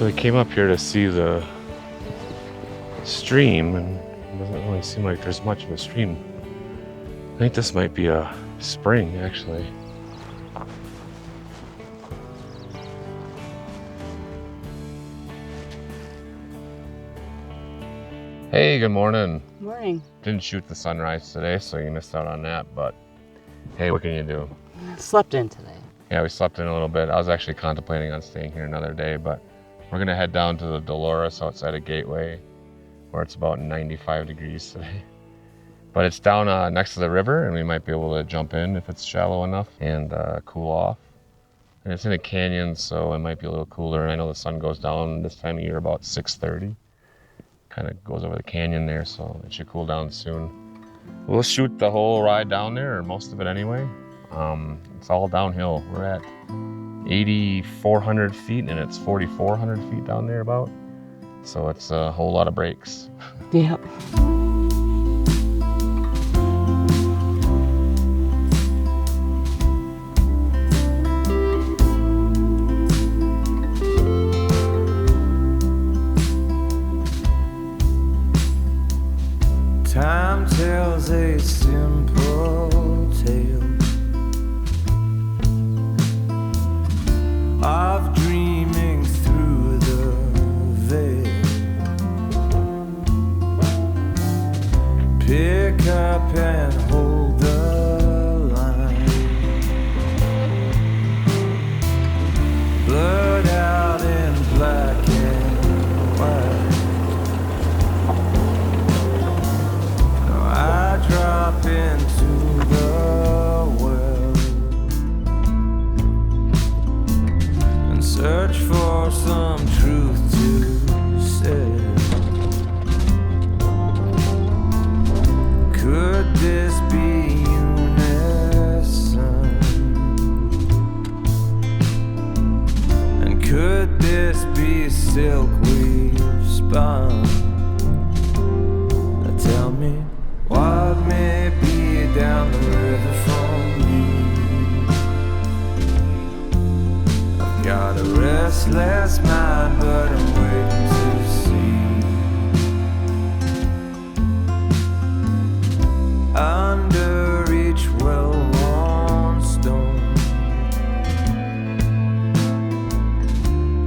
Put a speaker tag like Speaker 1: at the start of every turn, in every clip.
Speaker 1: So we came up here to see the stream, and it doesn't really seem like there's much of a stream. I think this might be a spring, actually. Hey, good morning.
Speaker 2: Morning.
Speaker 1: Didn't shoot the sunrise today, so you missed out on that, but hey, what can you do?
Speaker 2: Slept in today.
Speaker 1: Yeah, we slept in a little bit. I was actually contemplating on staying here another day, but we're gonna head down to the Dolores outside of Gateway, where it's about 95 degrees today. But it's down next to the river, and we might be able to jump in if it's shallow enough and cool off. And it's in a canyon, so it might be a little cooler. And I know the sun goes down this time of year about 6:30. Kind of goes over the canyon there, so it should cool down soon. We'll shoot the whole ride down there, or most of it anyway. It's all downhill. We're at 8,400 feet, and it's 4,400 feet down there about. So it's a whole lot of breaks.
Speaker 2: Yep.
Speaker 3: Time tells a simple tale of dreaming through the veil. Pick up and hold the line. Blurred out in black and white. Drop into the well and search for some truth to say. Could this be unison? And could this be silk we've spun? Now tell me, what may be down the river from me? I've got a restless mind, but I'm waiting to see. Under each well-worn stone,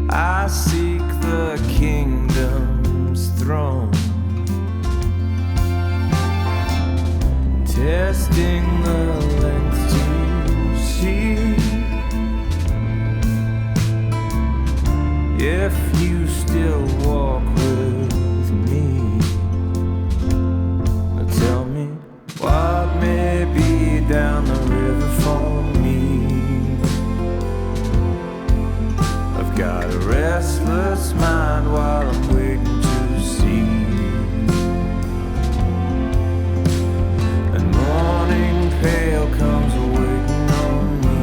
Speaker 3: I seek the kingdom's throne. Testing the length to see if you still walk with me. Now tell me, what may be down the river for me? I've got a restless mind while I'm waiting to see. Pale comes waiting on me,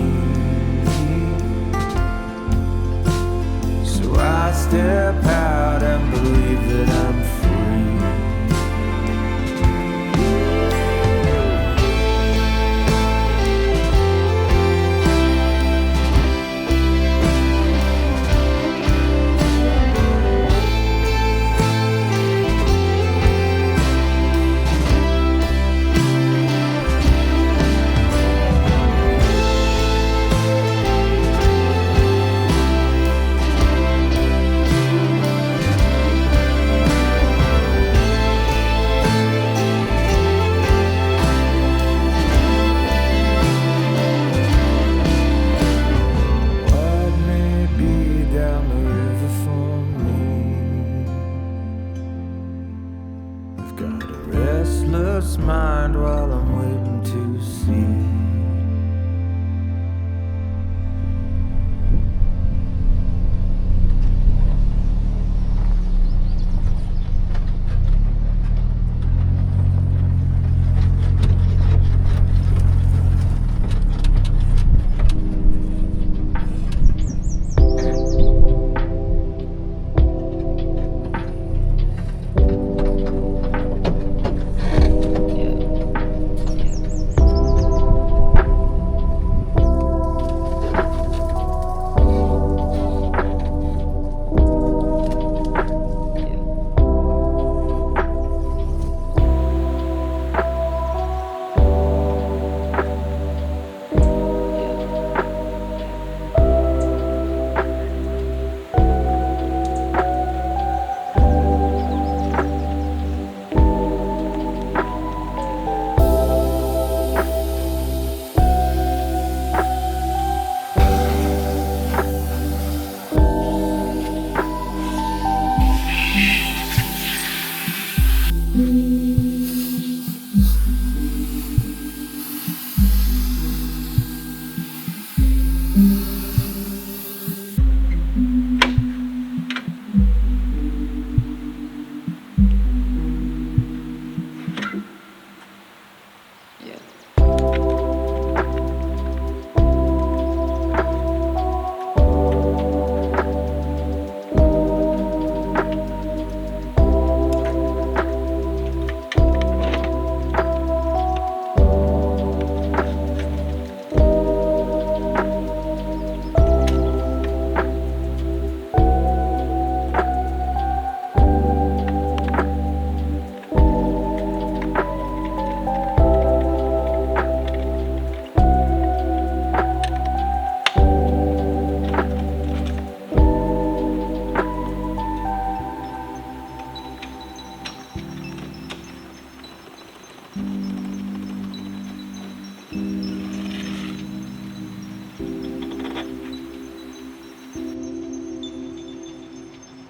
Speaker 3: so I step out and believe that I'm free. Mind while I'm waiting to see.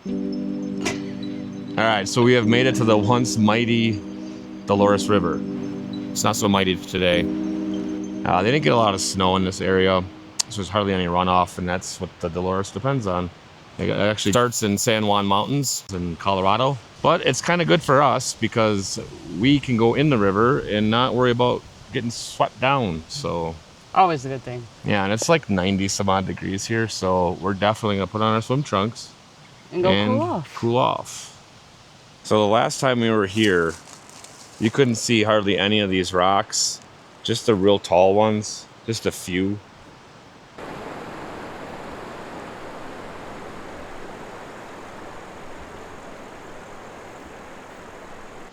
Speaker 1: All right, so we have made it to the once mighty Dolores River. It's not so mighty today. They didn't get a lot of snow in this area, so there's hardly any runoff, and that's what the Dolores depends on. It actually starts in San Juan Mountains in Colorado, but it's kind of good for us because we can go in the river and not worry about getting swept down. So
Speaker 2: Always a good thing.
Speaker 1: yeah, and it's like 90 some odd degrees here, so we're definitely gonna put on our swim trunks
Speaker 2: And go
Speaker 1: cool off. So the last time we were here, you couldn't see hardly any of these rocks, just the real tall ones, just a few.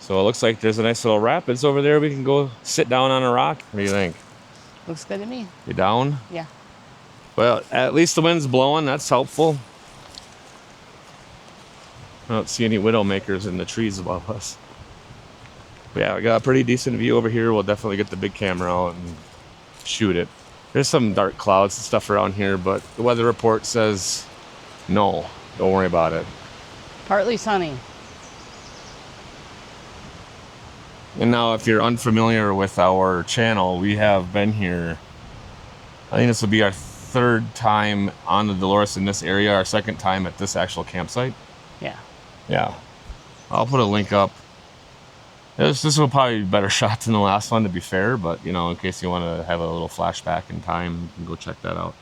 Speaker 1: So it looks like there's a nice little rapids over there. We can go sit down on a rock. What do you think?
Speaker 2: Looks good to me.
Speaker 1: You down?
Speaker 2: Yeah.
Speaker 1: Well, at least the wind's blowing. That's helpful. I don't see any widowmakers in the trees above us. But yeah, we got a pretty decent view over here. We'll definitely get the big camera out and shoot it. There's some dark clouds and stuff around here, but the weather report says no, don't worry about it.
Speaker 2: Partly sunny.
Speaker 1: And now if you're unfamiliar with our channel, we have been here, I think this will be our third time on the Dolores in this area, our second time at this actual campsite.
Speaker 2: Yeah.
Speaker 1: Yeah. I'll put a link up. This will probably be a better shot than the last one, to be fair, but you know, in case you want to have a little flashback in time, you can go check that out.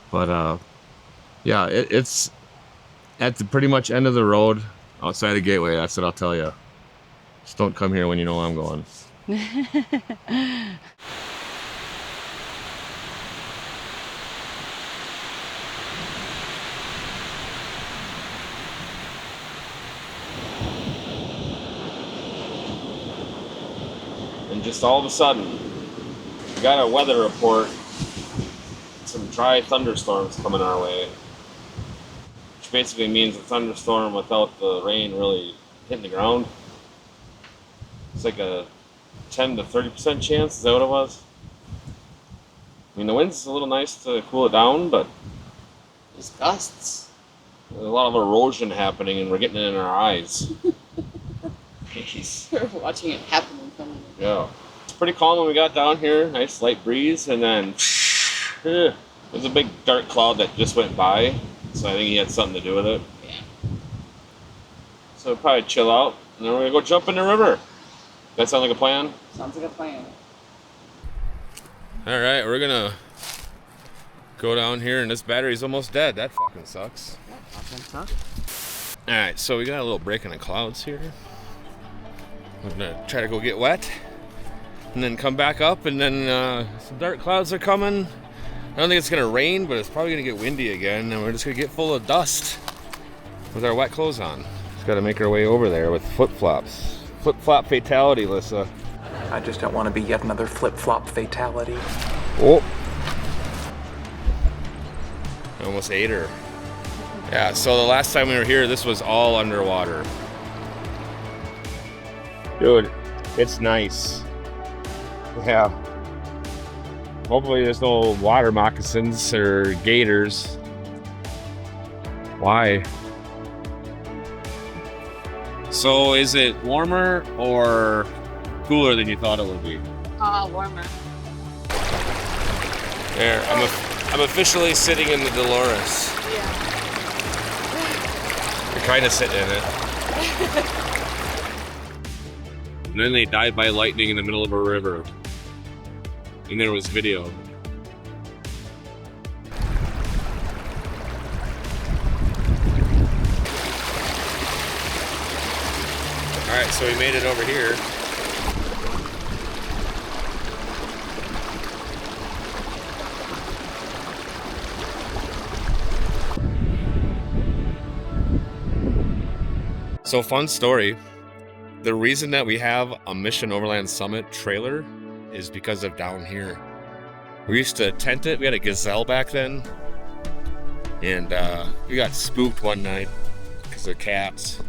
Speaker 1: But yeah, it's at the pretty much end of the road outside of Gateway. That's what I'll tell you. Just don't come here when you know I'm going. And just all of a sudden, we got a weather report. Some dry thunderstorms coming our way. Which basically means a thunderstorm without the rain really hitting the ground. It's like a 10 to 30% chance. Is that what it was? I mean, the wind's a little nice to cool it down, but
Speaker 2: There's gusts.
Speaker 1: there's a lot of erosion happening, and we're getting it in our eyes. Jeez.
Speaker 2: We're watching it happen in front of you.
Speaker 1: Yeah. It's pretty calm when we got down here. Nice light breeze, and then there's a big dark cloud that just went by, so I think he had something to do with it.
Speaker 2: Yeah.
Speaker 1: So we'll probably chill out, and then we're gonna go jump in the river. That sound like a plan?
Speaker 2: Sounds like a plan.
Speaker 1: All right, we're gonna go down here, and this battery's almost dead. That fucking sucks.
Speaker 2: That fucking sucks.
Speaker 1: All right, so we got a little break in the clouds here. We're gonna try to go get wet, and then come back up, and then some dark clouds are coming. I don't think it's gonna rain, but it's probably gonna get windy again, and we're just gonna get full of dust with our wet clothes on. Just gotta make our way over there with flip-flops. Flip-flop fatality, Lissa.
Speaker 4: I just don't want to be yet another flip-flop fatality.
Speaker 1: Oh. I almost ate her. Yeah, so the last time we were here, this was all underwater. Dude, it's nice. Yeah. Hopefully there's no water moccasins or gators. Why? So is it warmer or cooler than you thought it would be?
Speaker 2: Warmer.
Speaker 1: There, I'm officially sitting in the Dolores.
Speaker 2: Yeah.
Speaker 1: You're kind of sitting in it. And then they died by lightning in the middle of a river. And there was video. Alright, so we made it over here. So fun story. The reason that we have a Mission Overland Summit trailer is because of down here. We used to tent it. We had a gazelle back then. And we got spooked one night because of cats.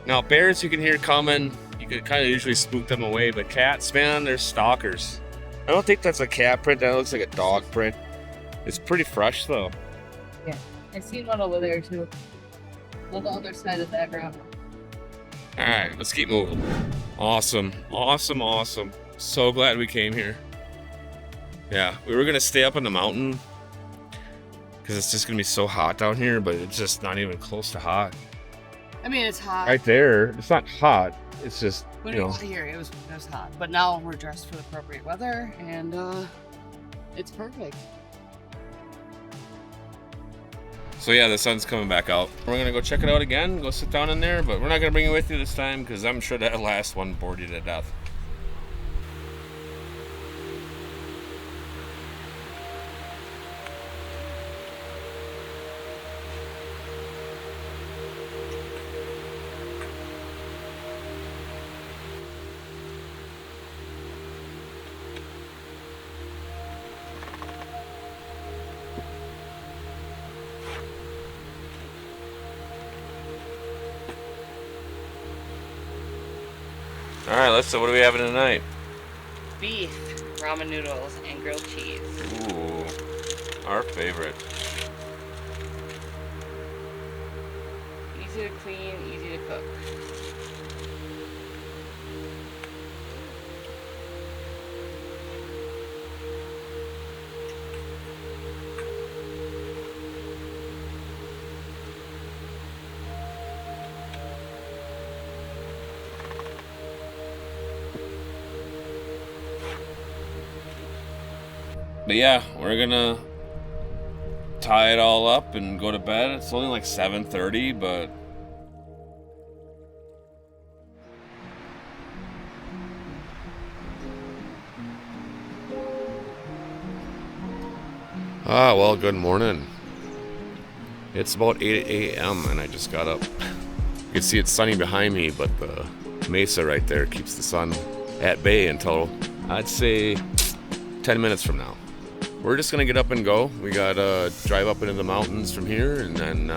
Speaker 1: Now bears you can hear coming. You can kind of usually spook them away. But cats, man, they're stalkers. I don't think that's a cat print. That looks like a dog print. It's pretty fresh though.
Speaker 2: Yeah. I've seen one over there too. On the other side of that gravel.
Speaker 1: All right, let's keep moving. Awesome, awesome, awesome. So glad we came here. Yeah, we were gonna stay up in the mountain because it's just gonna be so hot down here, but it's just not even close to hot.
Speaker 2: I mean, it's hot.
Speaker 1: Right there, it's not hot. It's just,
Speaker 2: When
Speaker 1: you
Speaker 2: we
Speaker 1: know.
Speaker 2: got here, it was hot. But now we're dressed for the appropriate weather, and it's perfect.
Speaker 1: So yeah, the sun's coming back out. We're gonna go check it out again, go sit down in there, but we're not gonna bring you with you this time because I'm sure that last one bored you to death. All right, what are we having tonight?
Speaker 2: Beef, ramen noodles, and grilled cheese.
Speaker 1: Ooh, our favorite.
Speaker 2: Easy to clean, easy to cook.
Speaker 1: But yeah, we're gonna tie it all up and go to bed. It's only like 7:30, but well, good morning. It's about 8 a.m. and I just got up. You can see it's sunny behind me, but the mesa right there keeps the sun at bay until, I'd say, 10 minutes from now. We're just gonna get up and go. We gotta drive up into the mountains from here and then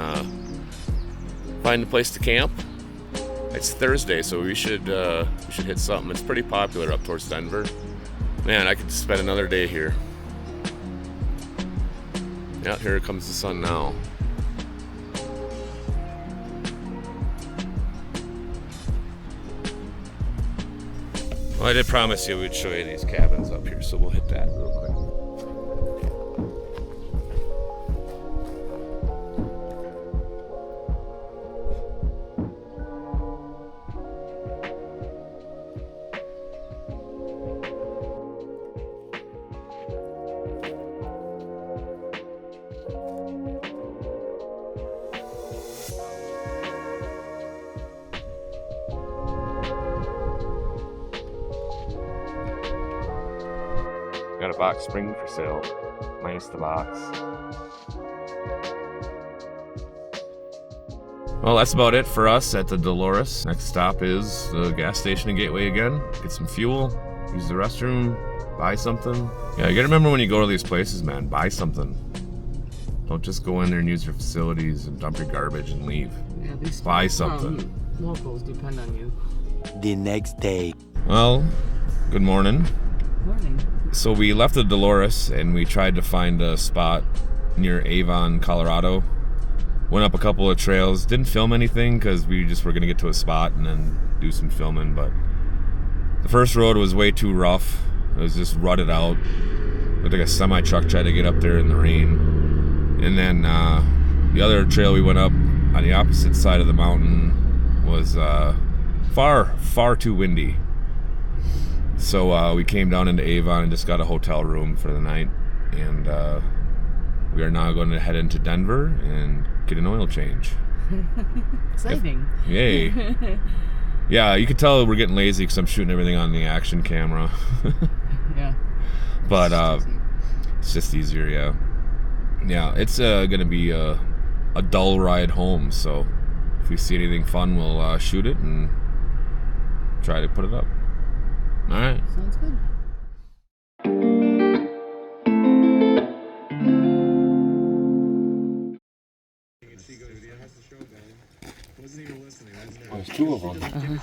Speaker 1: find a place to camp. It's Thursday, so we should hit something. It's pretty popular up towards Denver. Man, I could spend another day here. Yeah, here comes the sun now. Well, I did promise you we'd show you these cabins up here, so we'll hit that real quick. Got a box spring for sale, minus the box. Well, that's about it for us at the Dolores. Next stop is the gas station in Gateway again. Get some fuel, use the restroom, buy something. Yeah, you gotta remember when you go to these places, man, buy something. Don't just go in there and use your facilities and dump your garbage and leave.
Speaker 2: Yeah, these
Speaker 1: Buy something.
Speaker 2: Locals depend on you.
Speaker 5: The next day.
Speaker 1: Well, good morning.
Speaker 2: Morning.
Speaker 1: So we left the Dolores and we tried to find a spot near Avon, Colorado. Went up a couple of trails. Didn't film anything because we just were going to get to a spot and then do some filming. But the first road was way too rough. It was just rutted out. Looked like a semi-truck tried to get up there in the rain. And then the other trail we went up on the opposite side of the mountain was far too windy. So we came down into Avon and just got a hotel room for the night, and we are now going to head into Denver and get an oil change.
Speaker 2: Exciting.
Speaker 1: Yay. Yeah, you could tell we're getting lazy because I'm shooting everything on the action camera.
Speaker 2: Yeah.
Speaker 1: But it's just easier, yeah. Yeah, it's going to be a dull ride home, so if we see anything fun, we'll shoot it and try to put it up. All right.
Speaker 2: Sounds good.
Speaker 1: There's two of them.